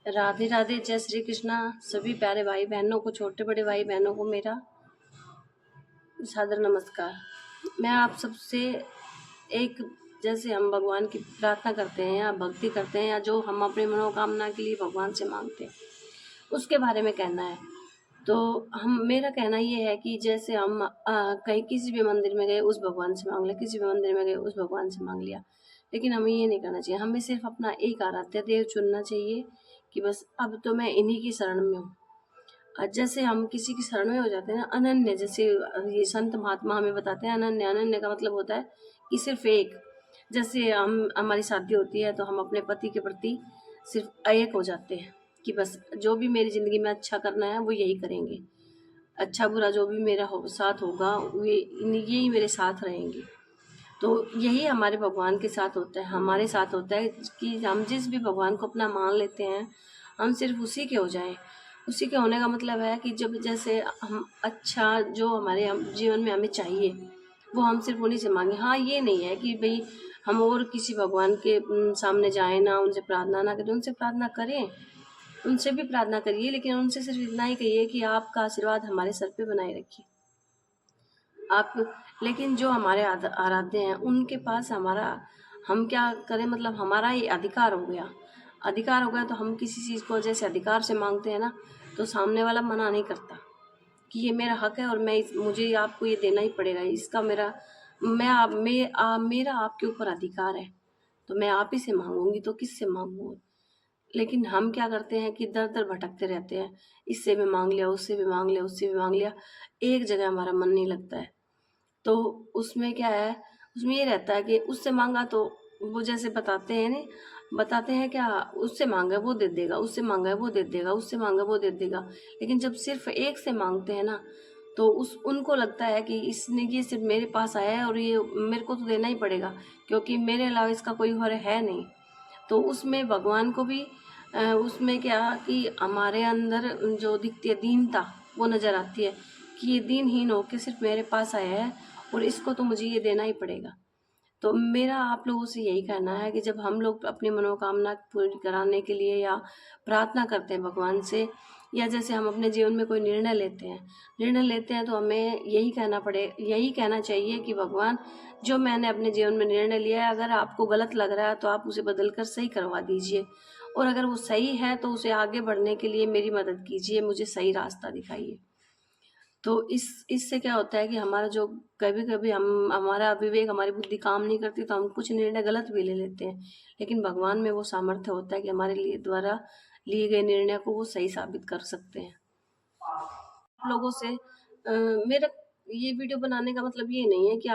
राधे राधे, जय श्री कृष्णा। सभी प्यारे भाई बहनों को, छोटे बड़े भाई बहनों को मेरा सादर नमस्कार। मैं आप सबसे एक, जैसे हम भगवान की प्रार्थना करते हैं या भक्ति करते हैं या जो हम अपनी मनोकामना के लिए भगवान से मांगते हैं, उसके बारे में कहना है। तो हम मेरा कहना ये है कि जैसे हम कहीं किसी भी मंदिर में गए उस भगवान से मांग लिया, किसी भी मंदिर में गए उस भगवान से मांग लिया, लेकिन हमें ये नहीं करना चाहिए। हमें सिर्फ अपना एक आराध्य देव चुनना चाहिए कि बस अब तो मैं इन्हीं की शरण में हूँ। जैसे हम किसी की शरण में हो जाते हैं ना, अनन्य, जैसे ये संत महात्मा हमें बताते हैं, अनन्य, अनन्य का मतलब होता है कि सिर्फ एक। जैसे हमारी शादी होती है तो हम अपने पति के प्रति सिर्फ एक हो जाते हैं कि बस जो भी मेरी ज़िंदगी में अच्छा करना है वो यही करेंगे, अच्छा बुरा जो भी मेरा साथ होगा यही मेरे साथ रहेंगे। तो यही हमारे भगवान के साथ होता है, हमारे साथ होता है कि हम जिस भी भगवान को अपना मान लेते हैं, हम सिर्फ उसी के हो जाएं। उसी के होने का मतलब है कि जब जैसे हम अच्छा जो हमारे जीवन में हमें चाहिए वो हम सिर्फ उन्हीं से मांगे। हाँ, ये नहीं है कि भाई हम और किसी भगवान के सामने जाएं ना, उनसे प्रार्थना ना करें। उनसे प्रार्थना करें, उनसे भी प्रार्थना करिए, लेकिन उनसे सिर्फ इतना ही कहिए कि आपका आशीर्वाद हमारे सर पे बनाए रखिए आप। लेकिन जो हमारे आराध्य हैं उनके पास हमारा, हम क्या करें, मतलब हमारा ये अधिकार हो गया। अधिकार हो गया तो हम किसी चीज़ को जैसे अधिकार से मांगते हैं ना, तो सामने वाला मना नहीं करता कि ये मेरा हक है और मुझे आपको ये देना ही पड़ेगा। इसका मेरा मेरा आपके ऊपर अधिकार है, तो मैं आप ही से मांगूंगी, तो किससे मांगूंगी। लेकिन हम क्या करते हैं कि दर दर भटकते रहते हैं, इससे भी मांग लिया, उससे भी मांग लिया, उससे भी मांग लिया, एक जगह हमारा मन नहीं लगता है। तो उसमें क्या है, उसमें ये रहता है कि उससे मांगा तो वो जैसे बताते हैं क्या, उससे मांगा वो दे देगा, उससे मांगा वो दे देगा, उससे मांगा वो दे देगा। लेकिन जब सिर्फ एक से मांगते हैं ना, तो उनको लगता है कि इसने ये सिर्फ मेरे पास आया है और ये मेरे को तो देना ही पड़ेगा, क्योंकि मेरे अलावा इसका कोई और है नहीं। तो उसमें भगवान को भी उसमें क्या कि हमारे अंदर जो दिखती है दीनता, वो नज़र आती है कि ये दीनहीन होके सिर्फ मेरे पास आया है और इसको तो मुझे ये देना ही पड़ेगा। तो मेरा आप लोगों से यही कहना है कि जब हम लोग अपनी मनोकामना पूरी कराने के लिए या प्रार्थना करते हैं भगवान से, या जैसे हम अपने जीवन में कोई निर्णय लेते हैं तो हमें यही कहना चाहिए कि भगवान, जो मैंने अपने जीवन में निर्णय लिया है, अगर आपको गलत लग रहा है तो आप उसे बदल कर सही करवा दीजिए, और अगर वो सही है तो उसे आगे बढ़ने के लिए मेरी मदद कीजिए, मुझे सही रास्ता दिखाइए। तो इससे क्या होता है कि हमारा जो कभी कभी हम हमारा विवेक, हमारी बुद्धि काम नहीं करती तो हम कुछ निर्णय गलत भी ले लेते हैं, लेकिन भगवान में वो सामर्थ्य होता है कि हमारे लिए द्वारा लिए गए निर्णय को वो सही साबित कर सकते हैं। लोगों से मेरा ये वीडियो बनाने का मतलब ये नहीं है कि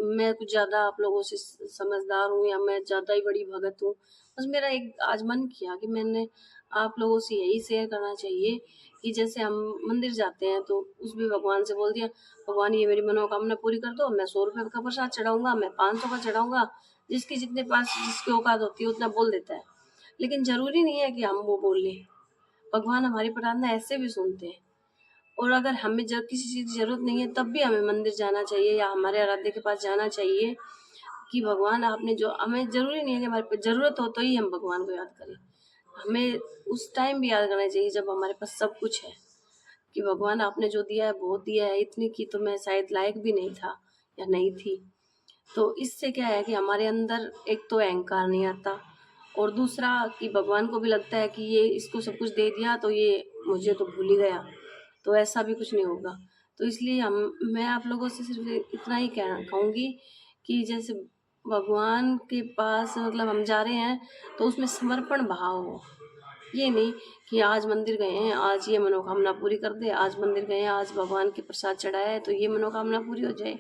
मैं कुछ ज़्यादा आप लोगों से समझदार हूँ या मैं ज़्यादा ही बड़ी भगत हूँ। बस मेरा एक आज मन किया कि मैंने आप लोगों से यही शेयर करना चाहिए कि जैसे हम मंदिर जाते हैं तो उस भी भगवान से बोल दिया, भगवान ये मेरी मनोकामना पूरी कर दो, मैं 100 रुपये का प्रसाद चढ़ाऊंगा, मैं 500 का चढ़ाऊंगा, जिसके पास जिसकी औकात होती है उतना बोल देता है। लेकिन जरूरी नहीं है कि हम वो बोल लें, भगवान हमारी प्रार्थना ऐसे भी सुनते हैं। और अगर हमें जब किसी चीज़ की ज़रूरत नहीं है तब भी हमें मंदिर जाना चाहिए या हमारे आराध्य के पास जाना चाहिए कि भगवान आपने जो, हमें ज़रूरी नहीं है कि हमारे पास ज़रूरत हो तो ही हम भगवान को याद करें। हमें उस टाइम भी याद करना चाहिए जब हमारे पास सब कुछ है कि भगवान आपने जो दिया है बहुत दिया है, इतनी की तो मैं शायद लायक भी नहीं था या नहीं थी। तो इससे क्या है कि हमारे अंदर एक तो अहंकार नहीं आता, और दूसरा कि भगवान को भी लगता है कि ये इसको सब कुछ दे दिया तो ये मुझे तो भूल ही गया, तो ऐसा भी कुछ नहीं होगा। तो इसलिए मैं आप लोगों से सिर्फ इतना ही कहूँगी कि जैसे भगवान के पास मतलब हम जा रहे हैं तो उसमें समर्पण भाव हो। ये नहीं कि आज मंदिर गए हैं, आज ये मनोकामना पूरी कर दे, आज मंदिर गए हैं, आज भगवान के प्रसाद चढ़ाया है तो ये मनोकामना पूरी हो जाए,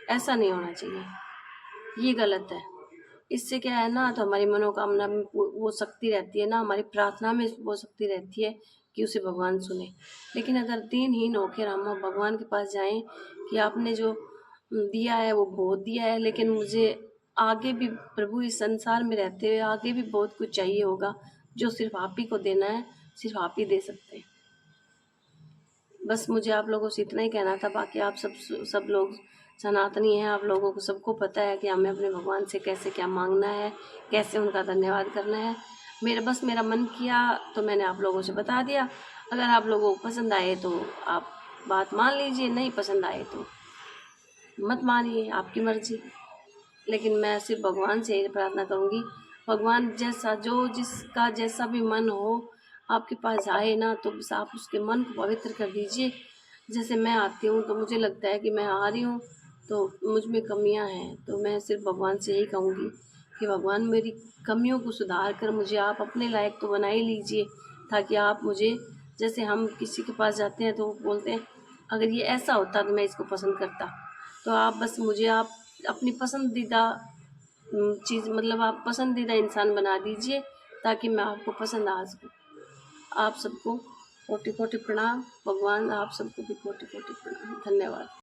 ऐसा नहीं होना चाहिए। ये गलत है। इससे क्या है ना, तो हमारी मनोकामना में वो शक्ति रहती है ना, हमारी प्रार्थना में वो शक्ति रहती है कि उसे भगवान सुने। लेकिन अगर दीनहीन होकर हम भगवान के पास जाएं कि आपने जो दिया है वो बहुत दिया है, लेकिन मुझे आगे भी, प्रभु इस संसार में रहते हुए आगे भी बहुत कुछ चाहिए होगा जो सिर्फ आप ही को देना है, सिर्फ आप ही दे सकते हैं। बस मुझे आप लोगों से इतना ही कहना था। बाकी आप सब लोग सनातनी हैं, आप लोगों को सबको पता है कि हमें अपने भगवान से कैसे क्या मांगना है, कैसे उनका धन्यवाद करना है। मेरा मन किया तो मैंने आप लोगों से बता दिया। अगर आप लोगों को पसंद आए तो आप बात मान लीजिए, नहीं पसंद आए तो मत मानिए, आपकी मर्ज़ी। लेकिन मैं सिर्फ भगवान से यही प्रार्थना करूँगी, भगवान जिसका जैसा भी मन हो आपके पास आए ना, तो बस आप उसके मन को पवित्र कर दीजिए। जैसे मैं आती हूँ तो मुझे लगता है कि मैं आ रही हूँ तो मुझ में कमियाँ हैं, तो मैं सिर्फ भगवान से यही कहूँगी कि भगवान मेरी कमियों को सुधार कर मुझे आप अपने लायक तो बना ही लीजिए, ताकि आप मुझे, जैसे हम किसी के पास जाते हैं तो वो बोलते हैं अगर ये ऐसा होता तो मैं इसको पसंद करता, तो आप बस मुझे आप अपनी पसंदीदा चीज़, मतलब आप पसंदीदा इंसान बना दीजिए ताकि मैं आपको पसंद आ सकूँ। आप सबको कोटि कोटि प्रणाम। भगवान आप सबको भी कोटि कोटि प्रणाम। धन्यवाद।